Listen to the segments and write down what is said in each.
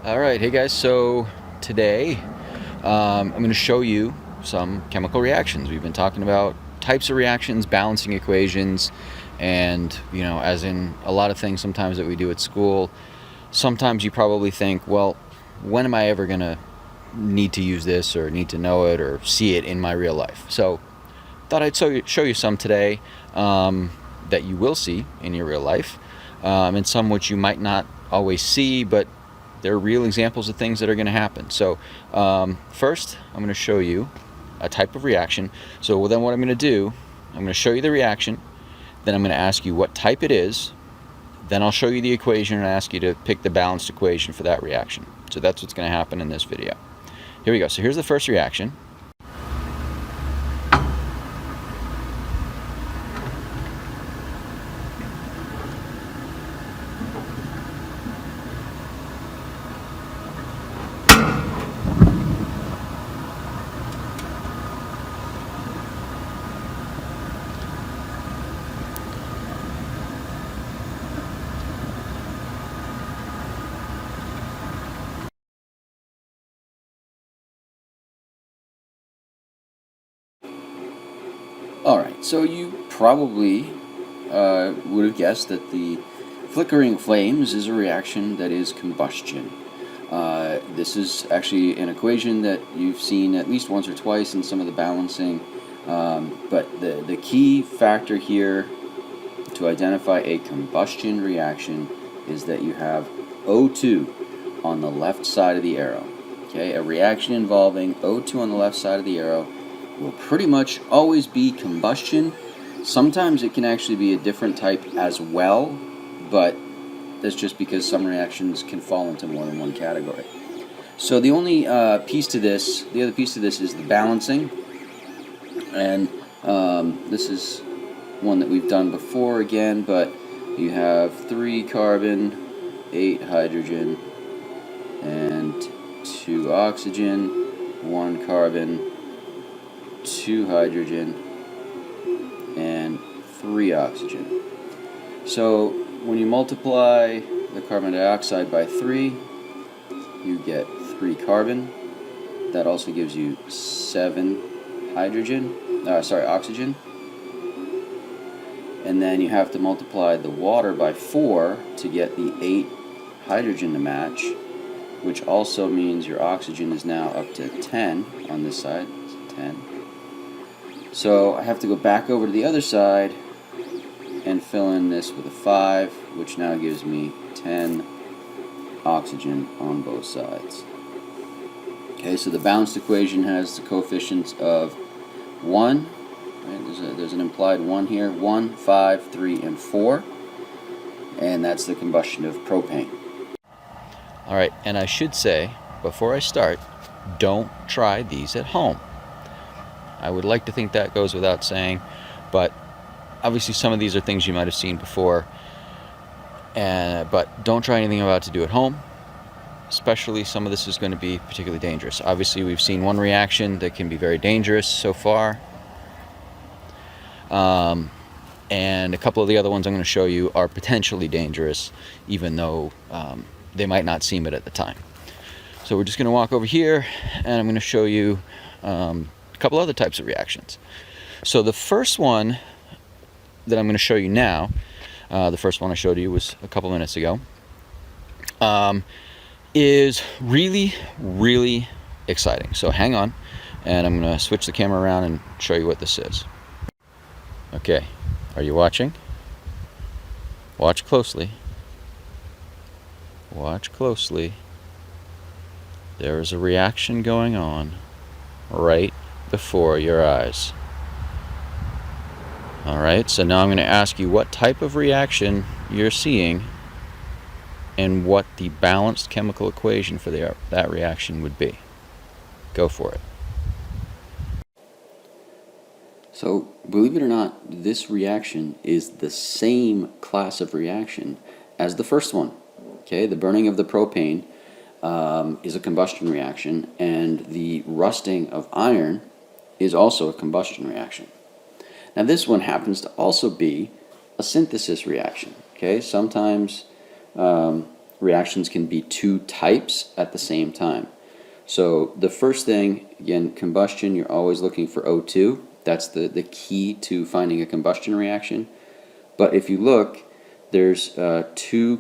Alright, hey guys, so today I'm going to show you some chemical reactions. We've been talking about types of reactions, balancing equations, and as in a lot of things sometimes that we do at school, sometimes you probably think, well, when am I ever going to need to use this or need to know it or see it in my real life? So thought I'd show you some today that you will see in your real life, and some which you might not always see, but they're real examples of things that are going to happen. So first, I'm going to show you a type of reaction. So then what I'm going to do, I'm going to show you the reaction, then I'm going to ask you what type it is, then I'll show you the equation and ask you to pick the balanced equation for that reaction. So that's what's going to happen in this video. Here we go. So here's the first reaction. Alright, so you probably would have guessed that the flickering flames is a reaction that is combustion. This is actually an equation that you've seen at least once or twice in some of the balancing, but the key factor here to identify a combustion reaction is that you have O2 on the left side of the arrow. Okay, a reaction involving O2 on the left side of the arrow will pretty much always be combustion. Sometimes it can actually be a different type as well, but that's just because some reactions can fall into more than one category. So the only piece to this, the other piece to this is the balancing, and this is one that we've done before again, but you have 3 carbon, 8 hydrogen, and 2 oxygen, 1 carbon, 2 hydrogen, and 3 oxygen. So when you multiply the carbon dioxide by 3, you get 3 carbon. That also gives you 7 oxygen. And then you have to multiply the water by 4 to get the 8 hydrogen to match, which also means your oxygen is now up to 10 on this side. It's 10. So I have to go back over to the other side and fill in this with a 5, which now gives me 10 oxygen on both sides. Okay, so the balanced equation has the coefficients of 1, right? There's an implied 1 here, 1, 5, 3, and 4, and that's the combustion of propane. Alright, and I should say, before I start, don't try these at home. I would like to think that goes without saying, but obviously some of these are things you might have seen before, but don't try anything I'm about to do at home. Especially some of this is going to be particularly dangerous. Obviously we've seen one reaction that can be very dangerous so far, and a couple of the other ones I'm going to show you are potentially dangerous, even though they might not seem it at the time. So we're just going to walk over here and I'm going to show you a couple other types of reactions. So the first one that I'm going to show you now, the first one I showed you was a couple minutes ago, is really, really exciting. So hang on, and I'm going to switch the camera around and show you what this is. Okay, are you watching? Watch closely. Watch closely. There is a reaction going on right before your eyes. Alright, so now I'm going to ask you what type of reaction you're seeing and what the balanced chemical equation for that reaction would be. Go for it. So, believe it or not, this reaction is the same class of reaction as the first one. Okay, the burning of the propane is a combustion reaction, and the rusting of iron is also a combustion reaction. Now this one happens to also be a synthesis reaction. Okay, sometimes reactions can be two types at the same time. So the first thing, again, combustion, you're always looking for O2. That's the key to finding a combustion reaction. But if you look, there's two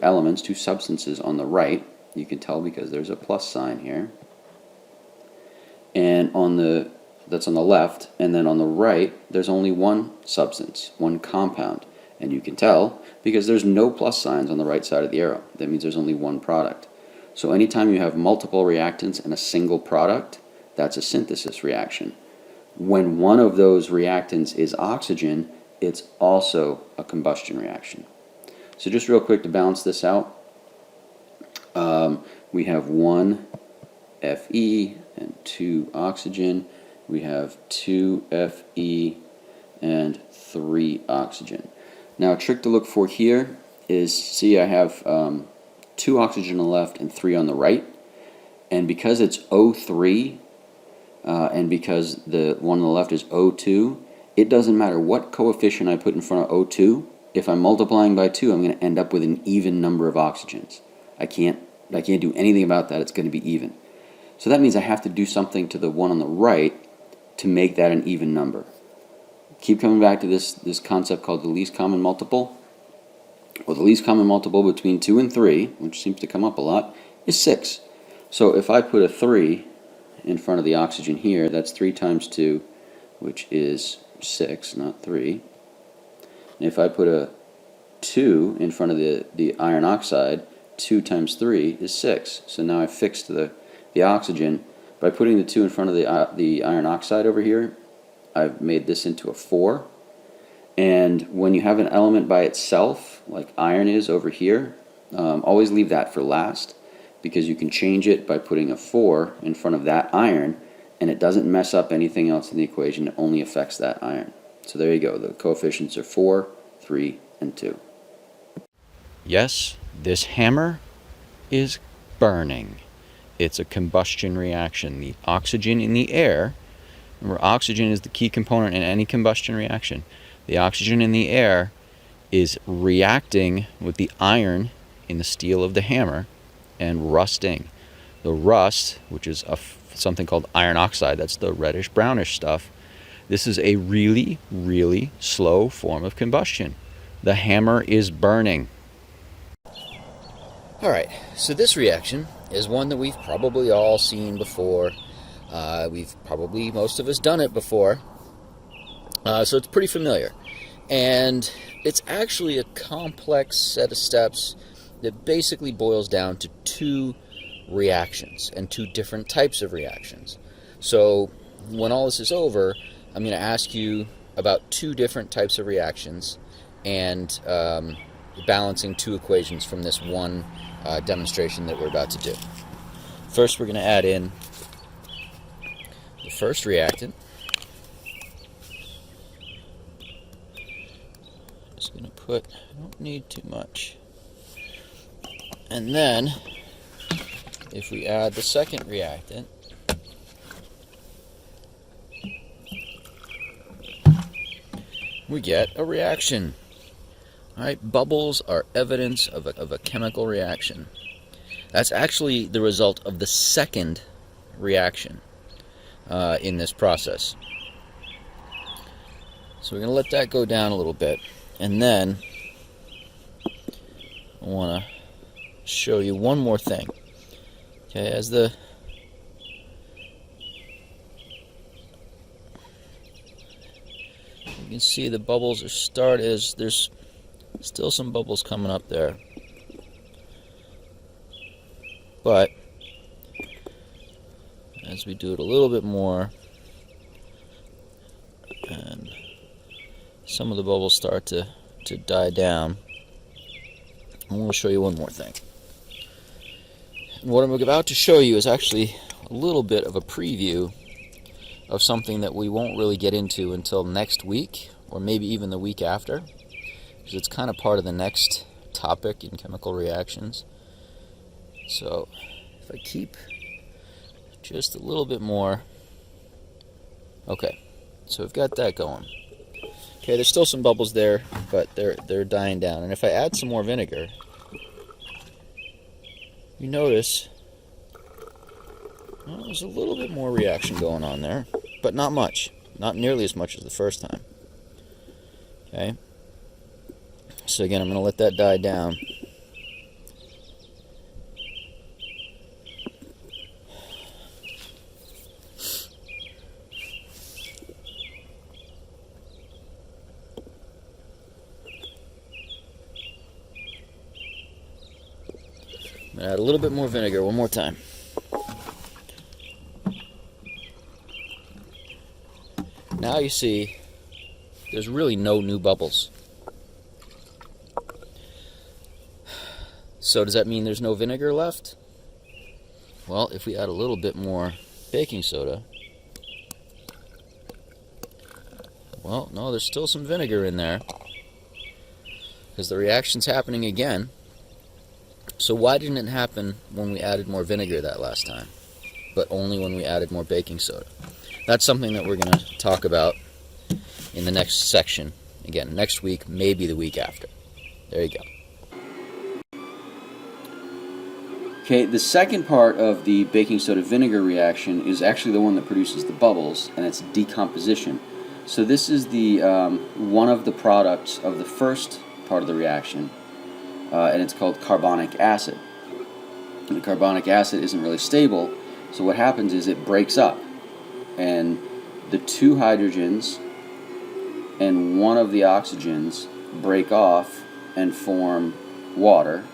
elements, two substances on the right. You can tell because there's a plus sign here. And that's on the left, and then on the right, there's only one substance, one compound. And you can tell because there's no plus signs on the right side of the arrow. That means there's only one product. So anytime you have multiple reactants and a single product, that's a synthesis reaction. When one of those reactants is oxygen, it's also a combustion reaction. So just real quick to balance this out, we have 1 Fe and 2 oxygen. We have 2 Fe and 3 oxygen. Now a trick to look for here is, see I have 2 oxygen on the left and 3 on the right. And because it's O3 and because the one on the left is O2, it doesn't matter what coefficient I put in front of O2. If I'm multiplying by 2, I'm going to end up with an even number of oxygens. I can't do anything about that. It's going to be even. So that means I have to do something to the one on the right to make that an even number. Keep coming back to this concept called the least common multiple. Well, the least common multiple between 2 and 3, which seems to come up a lot, is 6. So if I put a 3 in front of the oxygen here, that's 3 times 2, which is 6, not 3. And if I put a 2 in front of the iron oxide, 2 times 3 is 6. So now I've fixed the oxygen. By putting the 2 in front of the iron oxide over here, I've made this into a 4. And when you have an element by itself, like iron is over here, always leave that for last, because you can change it by putting a 4 in front of that iron, and it doesn't mess up anything else in the equation. It only affects that iron. So there you go. The coefficients are 4, 3, and 2. Yes, this hammer is burning. It's a combustion reaction. The oxygen in the air, remember oxygen is the key component in any combustion reaction. The oxygen in the air is reacting with the iron in the steel of the hammer and rusting. The rust, which is something called iron oxide, that's the reddish brownish stuff, this is a really, really slow form of combustion. The hammer is burning. Alright, so this reaction is one that we've probably all seen before. Most of us done it before. So it's pretty familiar. And it's actually a complex set of steps that basically boils down to 2 reactions and 2 different types of reactions. So when all this is over, I'm going to ask you about 2 different types of reactions and balancing 2 equations from this one demonstration that we're about to do. First, we're going to add in the first reactant. Just going to put, I don't need too much. And then, if we add the second reactant, we get a reaction. Alright, bubbles are evidence of a chemical reaction. That's actually the result of the second reaction in this process. So we're going to let that go down a little bit. And then I want to show you one more thing. Okay, you can see the bubbles there's still some bubbles coming up there. But as we do it a little bit more, and some of the bubbles start to die down, I want to show you one more thing. And what I'm about to show you is actually a little bit of a preview of something that we won't really get into until next week, or maybe even the week after, because it's kind of part of the next topic in chemical reactions. So if I keep just a little bit more, okay, so we've got that going. Okay, there's still some bubbles there, but they're dying down. And if I add some more vinegar, you notice, well, there's a little bit more reaction going on there, but not much. Not nearly as much as the first time. Okay? So again, I'm going to let that die down. I'm going to add a little bit more vinegar one more time. Now you see there's really no new bubbles. So does that mean there's no vinegar left? Well, if we add a little bit more baking soda, well, no, there's still some vinegar in there because the reaction's happening again. So why didn't it happen when we added more vinegar that last time, but only when we added more baking soda? That's something that we're going to talk about in the next section. Again, next week, maybe the week after. There you go. Okay, the second part of the baking soda vinegar reaction is actually the one that produces the bubbles, and it's decomposition. So this is the one of the products of the first part of the reaction, and it's called carbonic acid. And the carbonic acid isn't really stable, so what happens is it breaks up, and the two hydrogens and one of the oxygens break off and form water,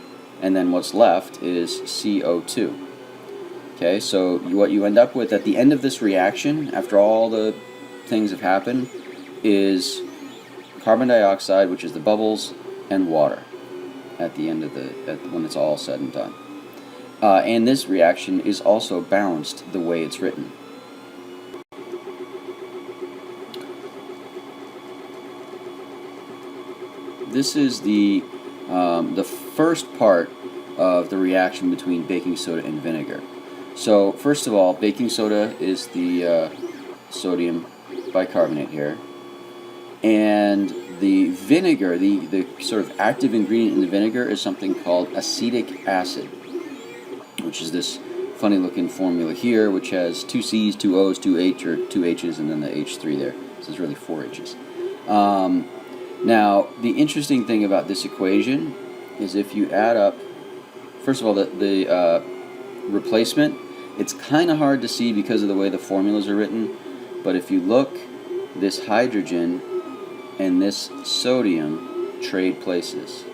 and then what's left is CO2. Okay, so what you end up with at the end of this reaction, after all the things have happened, is carbon dioxide, which is the bubbles, and water at the end of when it's all said and done. And this reaction is also balanced the way it's written. This is the first part of the reaction between baking soda and vinegar. So first of all, baking soda is the sodium bicarbonate here, and the vinegar, the sort of active ingredient in the vinegar, is something called acetic acid, which is this funny looking formula here, which has two C's, two O's, two H's, and then the H3 there. So it's really 4 H's. Now, the interesting thing about this equation is if you add up, first of all, the replacement, it's kind of hard to see because of the way the formulas are written, but if you look, this hydrogen and this sodium trade places.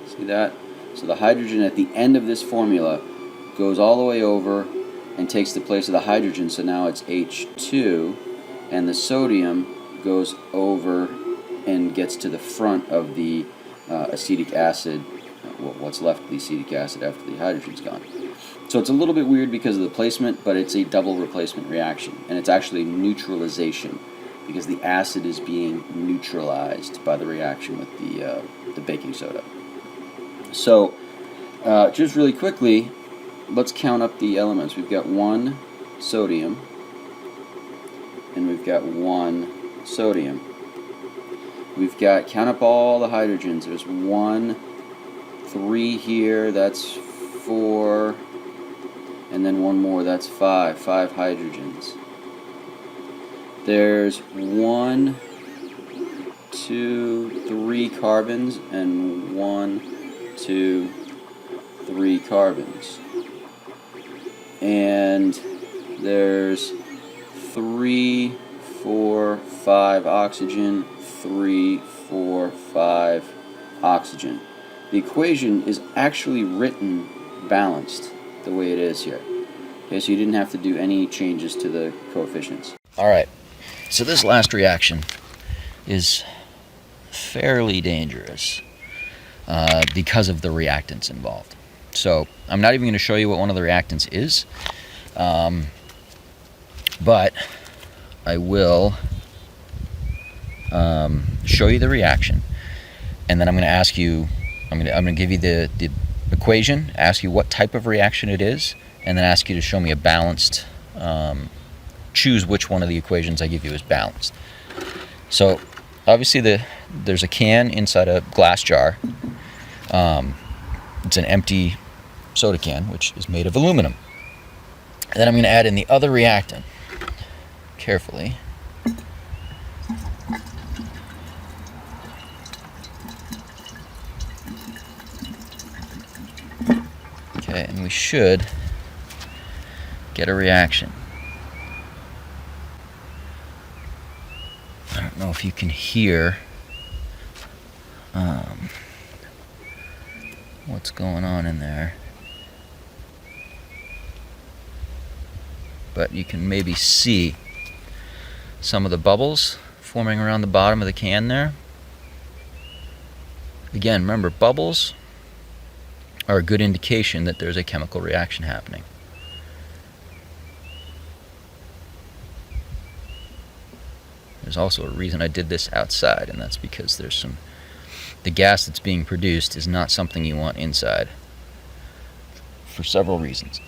See that? So the hydrogen at the end of this formula goes all the way over and takes the place of the hydrogen, so now it's H2, and the sodium goes over and gets to the front of the acetic acid, what's left of the acetic acid after the hydrogen's gone. So it's a little bit weird because of the placement, but it's a double replacement reaction, and it's actually neutralization because the acid is being neutralized by the reaction with the baking soda. So just really quickly, let's count up the elements. We've got 1 sodium, and we've got 1 sodium. We've got, count up all the hydrogens. There's 1, 3 here, that's 4, and then 1 more, that's 5 hydrogens. There's 1, 2, 3 carbons, and 1, 2, 3 carbons. And there's 3, 4, 5 oxygen, 3, 4, 5 oxygen. The equation is actually written balanced the way it is here. Okay, so you didn't have to do any changes to the coefficients. Alright, so this last reaction is fairly dangerous because of the reactants involved. So I'm not even going to show you what one of the reactants is, but I will show you the reaction, and then I'm going to ask you, I'm going to give you the equation, ask you what type of reaction it is, and then ask you to show me a balanced, choose which one of the equations I give you is balanced. So obviously there's a can inside a glass jar. It's an empty soda can, which is made of aluminum. And then I'm going to add in the other reactant carefully. Okay, and we should get a reaction. I don't know if you can hear what's going on in there, but you can maybe see some of the bubbles forming around the bottom of the can there. Again, remember, bubbles are a good indication that there's a chemical reaction happening. There's also a reason I did this outside, and that's because the gas that's being produced is not something you want inside for several reasons.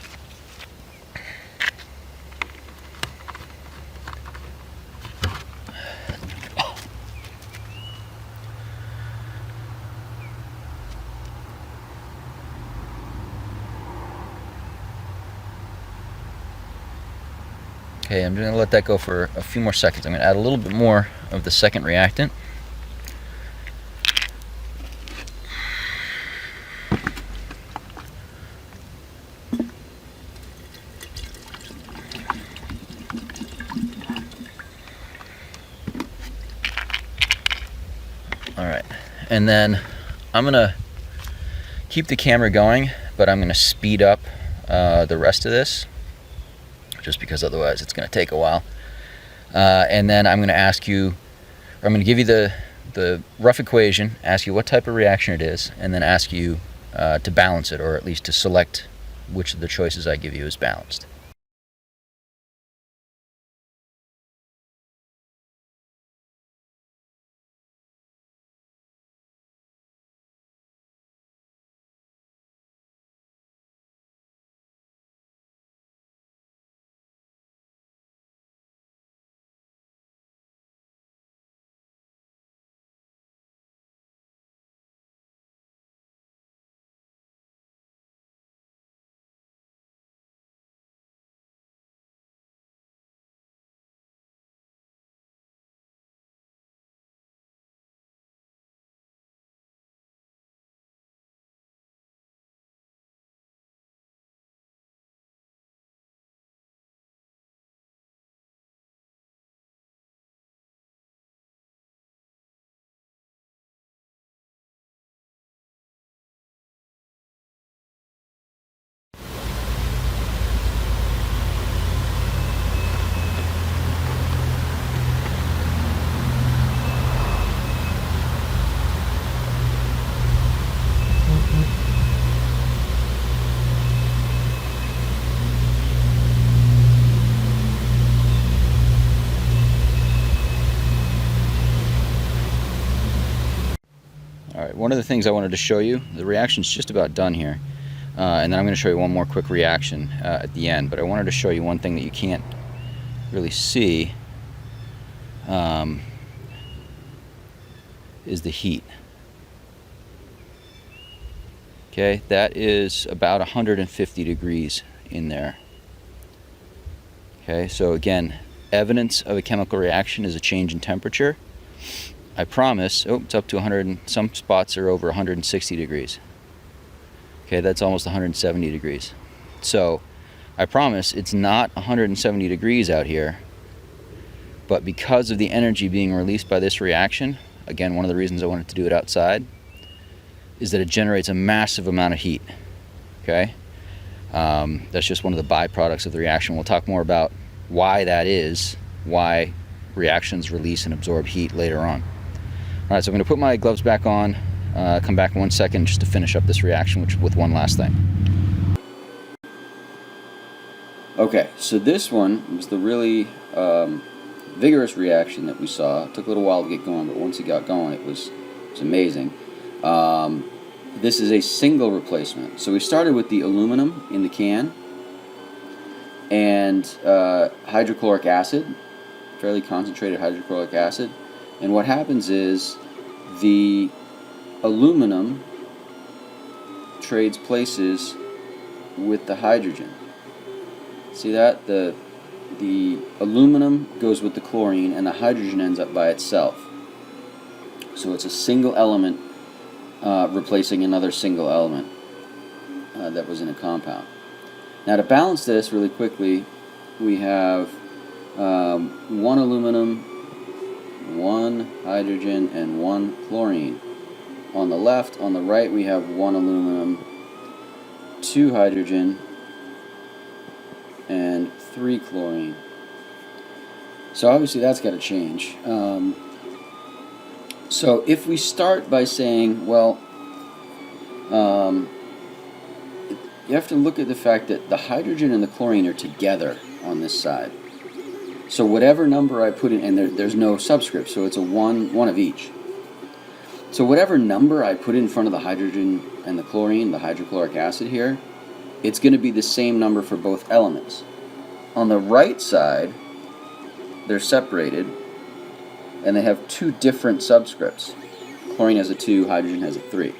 Okay, I'm going to let that go for a few more seconds. I'm going to add a little bit more of the second reactant. Alright, and then I'm going to keep the camera going, but I'm going to speed up the rest of this, just because otherwise it's going to take a while. And then I'm going to ask you, or I'm going to give you the rough equation, ask you what type of reaction it is, and then ask you to balance it, or at least to select which of the choices I give you is balanced. Alright, one of the things I wanted to show you, the reaction's just about done here, and then I'm going to show you one more quick reaction at the end, but I wanted to show you one thing that you can't really see, is the heat. Okay, that is about 150 degrees in there. Okay, so again, evidence of a chemical reaction is a change in temperature. I promise, it's up to 100, and some spots are over 160 degrees. Okay, that's almost 170 degrees. So, I promise it's not 170 degrees out here, but because of the energy being released by this reaction, again, one of the reasons I wanted to do it outside, is that it generates a massive amount of heat. Okay? That's just one of the byproducts of the reaction. We'll talk more about why that is, why reactions release and absorb heat later on. Alright, so I'm going to put my gloves back on, come back in 1 second just to finish up this reaction with one last thing. Okay, so this one was the really vigorous reaction that we saw. It took a little while to get going, but once it got going, it was amazing. This is a single replacement. So we started with the aluminum in the can and hydrochloric acid, fairly concentrated hydrochloric acid. And what happens is the aluminum trades places with the hydrogen. See that? The aluminum goes with the chlorine and the hydrogen ends up by itself. So it's a single element replacing another single element that was in a compound. Now to balance this really quickly, we have one aluminum, one hydrogen, and one chlorine. On the left, on the right, we have one aluminum, two hydrogen, and three chlorine. So obviously that's got to change. So if we start by saying, well, you have to look at the fact that the hydrogen and the chlorine are together on this side. So whatever number I put in, and there's no subscript, so it's a one of each. So whatever number I put in front of the hydrogen and the chlorine, the hydrochloric acid here, it's going to be the same number for both elements. On the right side, they're separated, and they have two different subscripts. Chlorine has a 2, hydrogen has a 3.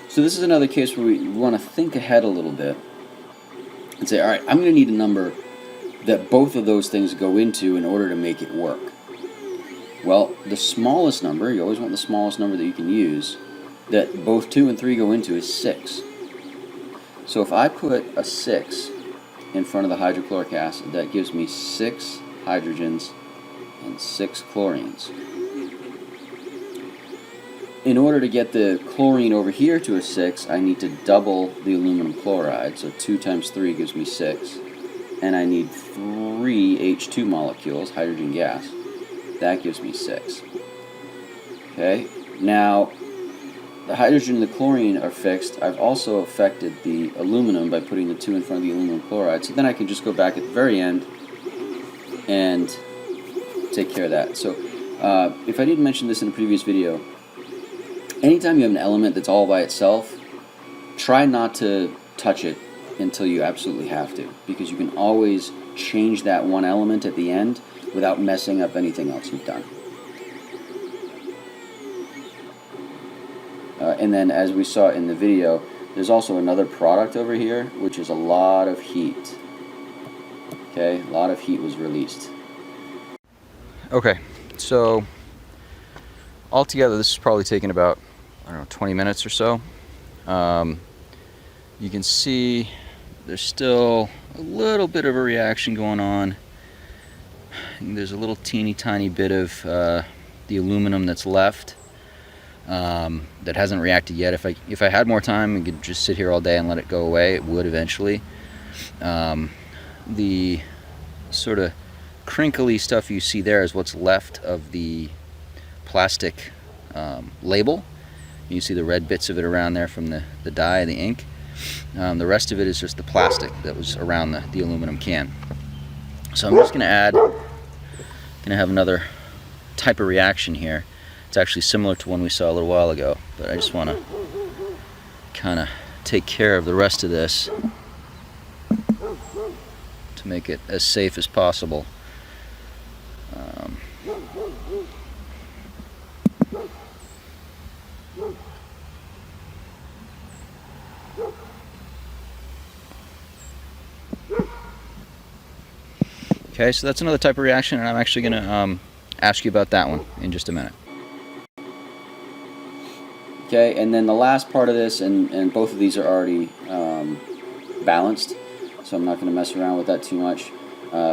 So this is another case where we want to think ahead a little bit and say, all right, I'm going to need a number that both of those things go into in order to make it work. Well, the smallest number, you always want the smallest number that you can use, that both 2 and 3 go into is 6. So if I put a 6 in front of the hydrochloric acid, that gives me 6 hydrogens and 6 chlorines. In order to get the chlorine over here to a 6, I need to double the aluminum chloride, so 2 times 3 gives me 6. And I need 3 H2 molecules, hydrogen gas. That gives me 6. Okay, now the hydrogen and the chlorine are fixed. I've also affected the aluminum by putting the 2 in front of the aluminum chloride, so then I can just go back at the very end and take care of that. So if I didn't mention this in a previous video, anytime you have an element that's all by itself, try not to touch it until you absolutely have to, because you can always change that one element at the end without messing up anything else you've done. And then, as we saw in the video, there's also another product over here, which is a lot of heat. Okay, a lot of heat was released. Okay, so altogether this is probably taking about, I don't know, 20 minutes or so. You can see there's still a little bit of a reaction going on. There's a little teeny tiny bit of the aluminum that's left that hasn't reacted yet. If I had more time and could just sit here all day and let it go away, it would eventually. The sort of crinkly stuff you see there is what's left of the plastic label. You see the red bits of it around there from the dye and the ink. The rest of it is just the plastic that was around the aluminum can. So I'm just going to have another type of reaction here. It's actually similar to one we saw a little while ago, but I just want to kind of take care of the rest of this to make it as safe as possible. Okay, so that's another type of reaction, and I'm actually going to ask you about that one in just a minute. Okay, and then the last part of this, and both of these are already balanced, so I'm not going to mess around with that too much.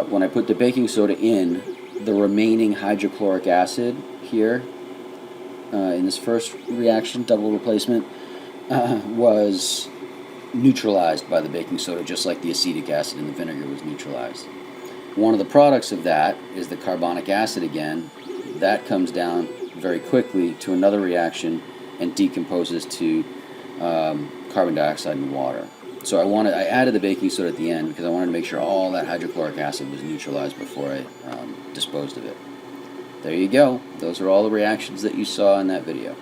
When I put the baking soda in, the remaining hydrochloric acid here, in this first reaction, double replacement, was neutralized by the baking soda, just like the acetic acid in the vinegar was neutralized. One of the products of that is the carbonic acid again. That comes down very quickly to another reaction and decomposes to carbon dioxide and water. So I added the baking soda at the end because I wanted to make sure all that hydrochloric acid was neutralized before I disposed of it. There you go. Those are all the reactions that you saw in that video.